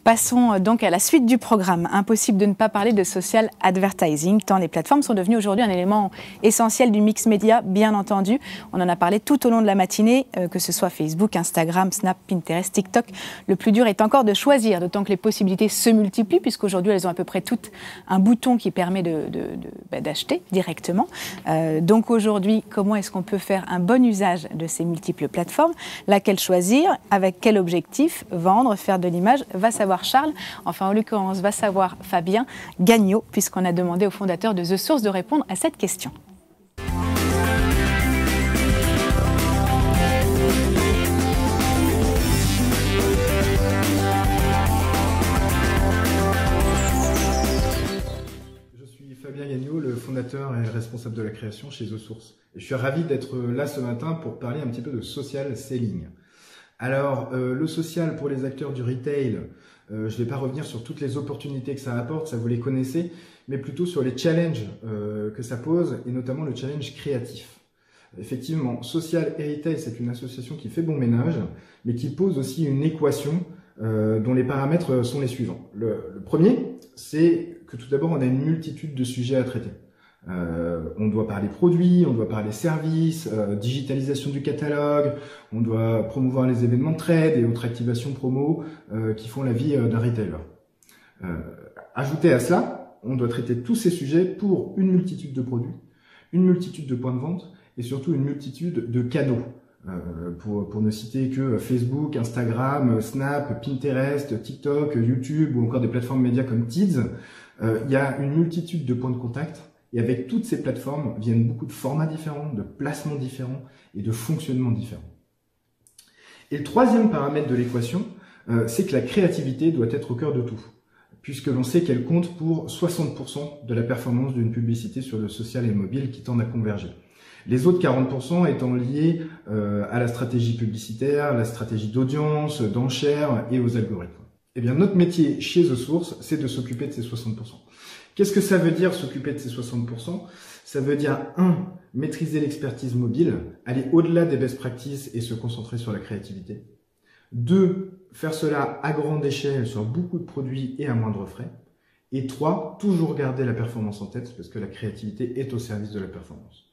Passons donc à la suite du programme. Impossible de ne pas parler de social advertising, tant les plateformes sont devenues aujourd'hui un élément essentiel du mix média, bien entendu. On en a parlé tout au long de la matinée, que ce soit Facebook, Instagram, Snap, Pinterest, TikTok. Le plus dur est encore de choisir, d'autant que les possibilités se multiplient, puisqu'aujourd'hui elles ont à peu près toutes un bouton qui permet d'acheter directement. Donc aujourd'hui, comment est-ce qu'on peut faire un bon usage de ces multiples plateformes? Laquelle choisir? Avec quel objectif? Vendre, faire de l'image? Va savoir Charles, enfin en l'occurrence va savoir Fabien Gagnaud, puisqu'on a demandé au fondateur de The Source de répondre à cette question. Je suis Fabien Gagnaud, le fondateur et responsable de la création chez The Source. Et je suis ravi d'être là ce matin pour parler un petit peu de social selling. Alors, le social pour les acteurs du retail, je ne vais pas revenir sur toutes les opportunités que ça apporte, ça vous les connaissez, mais plutôt sur les challenges que ça pose, et notamment le challenge créatif. Effectivement, Social et Retail, c'est une association qui fait bon ménage, mais qui pose aussi une équation dont les paramètres sont les suivants. Le premier, c'est que tout d'abord, on a une multitude de sujets à traiter. On doit parler produits, on doit parler services, digitalisation du catalogue, on doit promouvoir les événements de trade et autres activations promo qui font la vie d'un retailer. Ajouté à cela, on doit traiter tous ces sujets pour une multitude de produits, une multitude de points de vente et surtout une multitude de canaux. Pour ne citer que Facebook, Instagram, Snap, Pinterest, TikTok, YouTube ou encore des plateformes médias comme Tids, il y a une multitude de points de contact. Et avec toutes ces plateformes viennent beaucoup de formats différents, de placements différents et de fonctionnements différents. Et le troisième paramètre de l'équation, c'est que la créativité doit être au cœur de tout, puisque l'on sait qu'elle compte pour 60% de la performance d'une publicité sur le social et le mobile qui tendent à converger. Les autres 40% étant liés à la stratégie publicitaire, la stratégie d'audience, d'enchères et aux algorithmes. Eh bien, notre métier chez The Source, c'est de s'occuper de ces 60%. Qu'est-ce que ça veut dire s'occuper de ces 60%? Ça veut dire 1. Maîtriser l'expertise mobile, aller au-delà des best practices et se concentrer sur la créativité. 2. Faire cela à grande échelle sur beaucoup de produits et à moindre frais. Et 3. Toujours garder la performance en tête parce que la créativité est au service de la performance.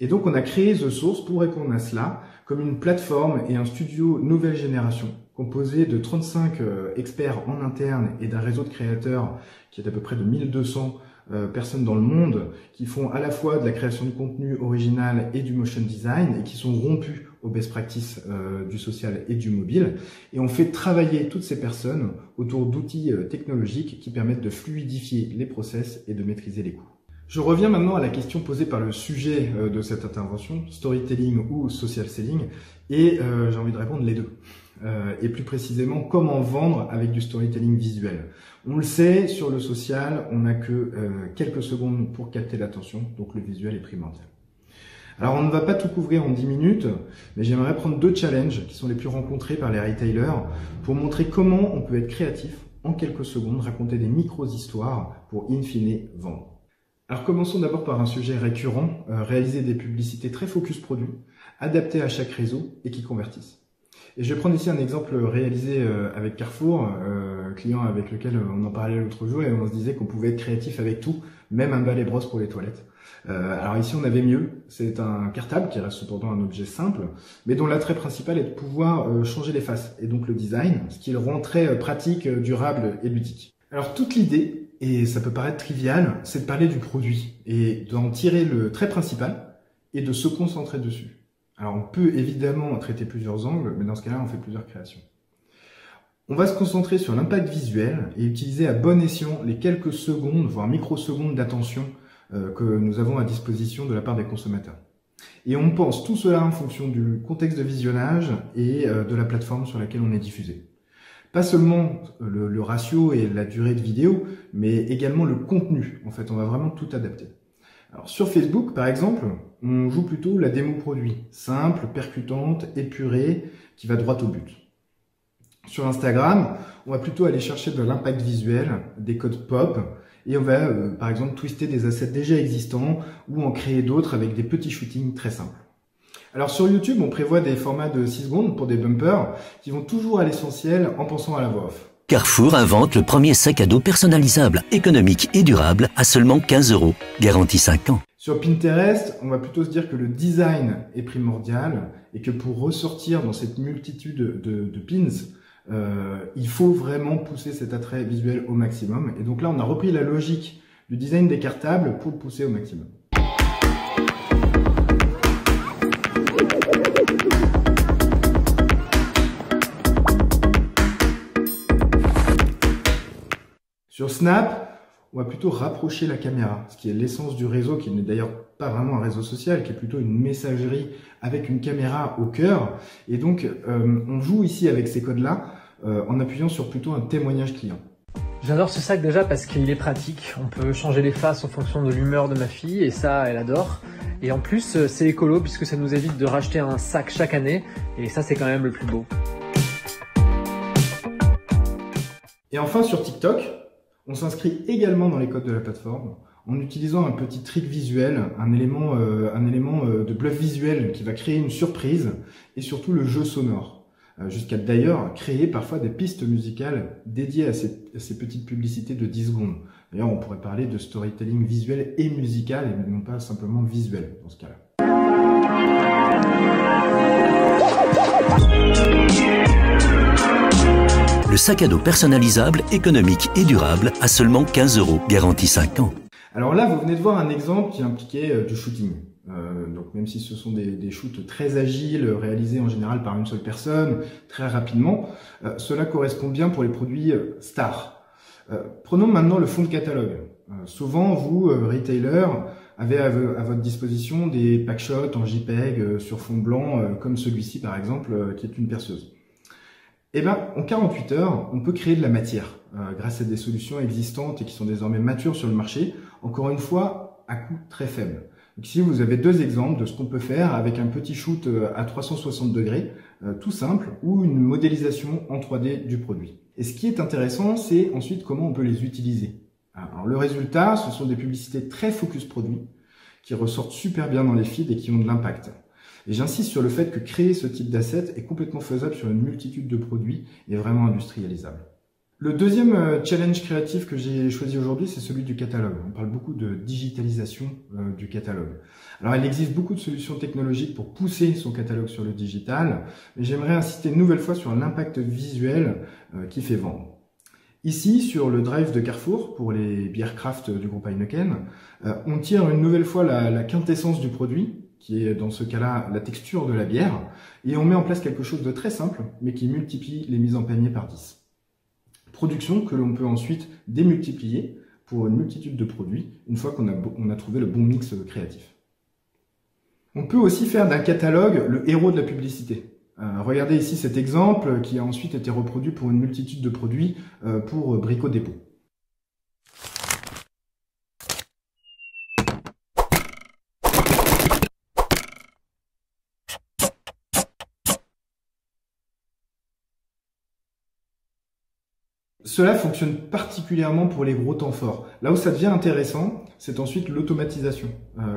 Et donc on a créé The Source pour répondre à cela comme une plateforme et un studio nouvelle génération composé de 35 experts en interne et d'un réseau de créateurs qui est à peu près de 1200 personnes dans le monde qui font à la fois de la création de contenu original et du motion design et qui sont rompus aux best practices du social et du mobile. Et on fait travailler toutes ces personnes autour d'outils technologiques qui permettent de fluidifier les process et de maîtriser les coûts. Je reviens maintenant à la question posée par le sujet de cette intervention, storytelling ou social selling, et j'ai envie de répondre les deux. Et plus précisément, comment vendre avec du storytelling visuel. On le sait, sur le social, on n'a que quelques secondes pour capter l'attention, donc le visuel est primordial. Alors on ne va pas tout couvrir en 10 minutes, mais j'aimerais prendre 2 challenges qui sont les plus rencontrés par les retailers pour montrer comment on peut être créatif en quelques secondes, raconter des micro-histoires pour in fine vendre. Alors commençons d'abord par un sujet récurrent, réaliser des publicités très focus produit, adaptées à chaque réseau et qui convertissent. Et je vais prendre ici un exemple réalisé avec Carrefour, client avec lequel on en parlait l'autre jour et on se disait qu'on pouvait être créatif avec tout, même un balai brosse pour les toilettes. Alors ici on avait mieux, c'est un cartable qui reste cependant un objet simple, mais dont l'attrait principal est de pouvoir changer les faces, et donc le design, ce qui le rend très pratique, durable et ludique. Alors toute l'idée, et ça peut paraître trivial, c'est de parler du produit, et d'en tirer le trait principal, et de se concentrer dessus. Alors on peut évidemment traiter plusieurs angles, mais dans ce cas-là on fait plusieurs créations. On va se concentrer sur l'impact visuel, et utiliser à bon escient les quelques secondes, voire microsecondes d'attention que nous avons à disposition de la part des consommateurs. Et on pense tout cela en fonction du contexte de visionnage et de la plateforme sur laquelle on est diffusé. Pas seulement le ratio et la durée de vidéo, mais également le contenu. En fait, on va vraiment tout adapter. Alors sur Facebook, par exemple, on joue plutôt la démo produit, simple, percutante, épurée, qui va droit au but. Sur Instagram, on va plutôt aller chercher de l'impact visuel, des codes pop, et on va par exemple twister des assets déjà existants ou en créer d'autres avec des petits shootings très simples. Alors sur YouTube, on prévoit des formats de 6 secondes pour des bumpers qui vont toujours à l'essentiel en pensant à la voix off. Carrefour invente le premier sac à dos personnalisable, économique et durable à seulement 15 €, garantie 5 ans. Sur Pinterest, on va plutôt se dire que le design est primordial et que pour ressortir dans cette multitude de pins, il faut vraiment pousser cet attrait visuel au maximum. Et donc là, on a repris la logique du design décartable pour le pousser au maximum. Sur Snap, on va plutôt rapprocher la caméra, ce qui est l'essence du réseau, qui n'est d'ailleurs pas vraiment un réseau social, qui est plutôt une messagerie avec une caméra au cœur. Et donc, on joue ici avec ces codes-là en appuyant sur plutôt un témoignage client. J'adore ce sac déjà parce qu'il est pratique. On peut changer les faces en fonction de l'humeur de ma fille et ça, elle adore. Et en plus, c'est écolo puisque ça nous évite de racheter un sac chaque année. Et ça, c'est quand même le plus beau. Et enfin, sur TikTok, on s'inscrit également dans les codes de la plateforme en utilisant un petit trick visuel, un élément de bluff visuel qui va créer une surprise et surtout le jeu sonore. Jusqu'à d'ailleurs créer parfois des pistes musicales dédiées à ces petites publicités de 10 secondes. D'ailleurs, on pourrait parler de storytelling visuel et musical et non pas simplement visuel dans ce cas-là. Le sac à dos personnalisable, économique et durable à seulement 15 €, garantie 5 ans. Alors là, vous venez de voir un exemple qui impliquait du shooting. Donc même si ce sont des shoots très agiles, réalisés en général par une seule personne, très rapidement, cela correspond bien pour les produits stars. Prenons maintenant le fond de catalogue. Souvent, vous, retailer, avez à votre disposition des packshots en JPEG sur fond blanc, comme celui-ci par exemple, qui est une perceuse. Eh ben, en 48 heures, on peut créer de la matière grâce à des solutions existantes et qui sont désormais matures sur le marché, encore une fois, à coût très faible. Donc ici, vous avez deux exemples de ce qu'on peut faire avec un petit shoot à 360 degrés, tout simple, ou une modélisation en 3D du produit. Et ce qui est intéressant, c'est ensuite comment on peut les utiliser. Alors, le résultat, ce sont des publicités très focus produits qui ressortent super bien dans les feeds et qui ont de l'impact. Et j'insiste sur le fait que créer ce type d'asset est complètement faisable sur une multitude de produits et vraiment industrialisable. Le deuxième challenge créatif que j'ai choisi aujourd'hui, c'est celui du catalogue. On parle beaucoup de digitalisation du catalogue. Alors, il existe beaucoup de solutions technologiques pour pousser son catalogue sur le digital, mais j'aimerais insister une nouvelle fois sur l'impact visuel qui fait vendre. Ici, sur le drive de Carrefour, pour les bières craft du groupe Heineken, on tire une nouvelle fois la quintessence du produit, qui est dans ce cas-là la texture de la bière, et on met en place quelque chose de très simple, mais qui multiplie les mises en panier par 10. Production que l'on peut ensuite démultiplier pour une multitude de produits, une fois qu'on a trouvé le bon mix créatif. On peut aussi faire d'un catalogue le héros de la publicité. Regardez ici cet exemple qui a ensuite été reproduit pour une multitude de produits pour Brico Dépôt. Cela fonctionne particulièrement pour les gros temps forts. Là où ça devient intéressant, c'est ensuite l'automatisation.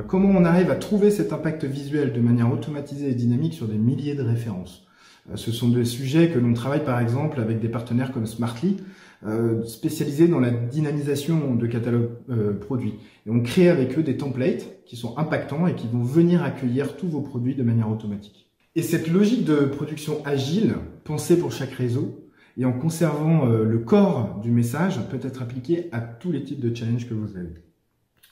Comment on arrive à trouver cet impact visuel de manière automatisée et dynamique sur des milliers de références. Ce sont des sujets que l'on travaille par exemple avec des partenaires comme Smartly, spécialisés dans la dynamisation de catalogues produits. Et on crée avec eux des templates qui sont impactants et qui vont venir accueillir tous vos produits de manière automatique. Et cette logique de production agile, pensée pour chaque réseau, et en conservant le corps du message, peut être appliqué à tous les types de challenges que vous avez.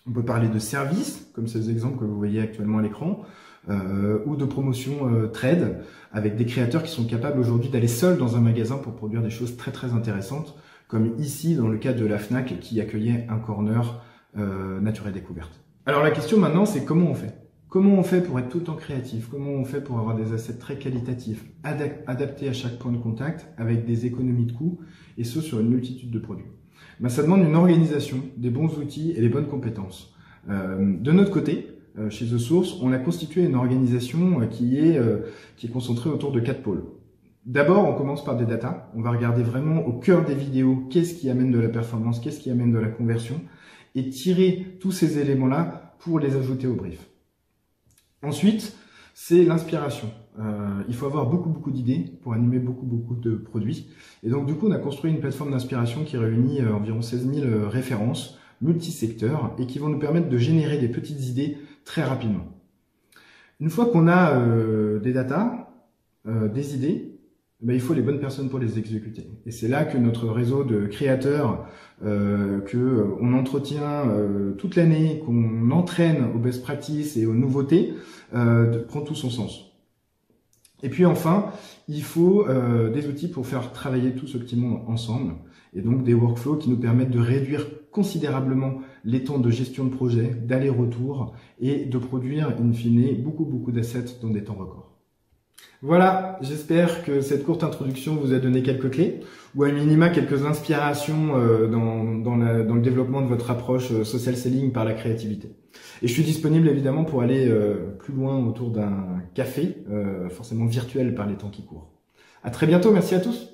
On peut parler de services, comme ces exemples que vous voyez actuellement à l'écran, ou de promotion trade, avec des créateurs qui sont capables aujourd'hui d'aller seuls dans un magasin pour produire des choses très très intéressantes, comme ici dans le cas de la Fnac qui accueillait un corner nature et découverte. Alors la question maintenant, c'est comment on fait ? Comment on fait pour être tout le temps créatif? Comment on fait pour avoir des assets très qualitatifs, adaptés à chaque point de contact, avec des économies de coûts, et ce sur une multitude de produits? Ben, ça demande une organisation, des bons outils et les bonnes compétences. De notre côté, chez The Source, on a constitué une organisation qui est concentrée autour de 4 pôles. D'abord, on commence par des data. On va regarder vraiment au cœur des vidéos qu'est-ce qui amène de la performance, qu'est-ce qui amène de la conversion, et tirer tous ces éléments-là pour les ajouter au brief. Ensuite, c'est l'inspiration. il faut avoir beaucoup d'idées pour animer beaucoup de produits. Et donc du coup, on a construit une plateforme d'inspiration qui réunit environ 16 000 références multisecteurs et qui vont nous permettre de générer des petites idées très rapidement. Une fois qu'on a des datas, des idées, il faut les bonnes personnes pour les exécuter. Et c'est là que notre réseau de créateurs, qu'on entretient toute l'année, qu'on entraîne aux best practices et aux nouveautés, prend tout son sens. Et puis enfin, il faut des outils pour faire travailler tout ce petit monde ensemble, et donc des workflows qui nous permettent de réduire considérablement les temps de gestion de projet, d'aller-retour, et de produire in fine beaucoup d'assets dans des temps records. Voilà, j'espère que cette courte introduction vous a donné quelques clés, ou à minima quelques inspirations dans le développement de votre approche social selling par la créativité. Et je suis disponible évidemment pour aller plus loin autour d'un café, forcément virtuel par les temps qui courent. À très bientôt, merci à tous.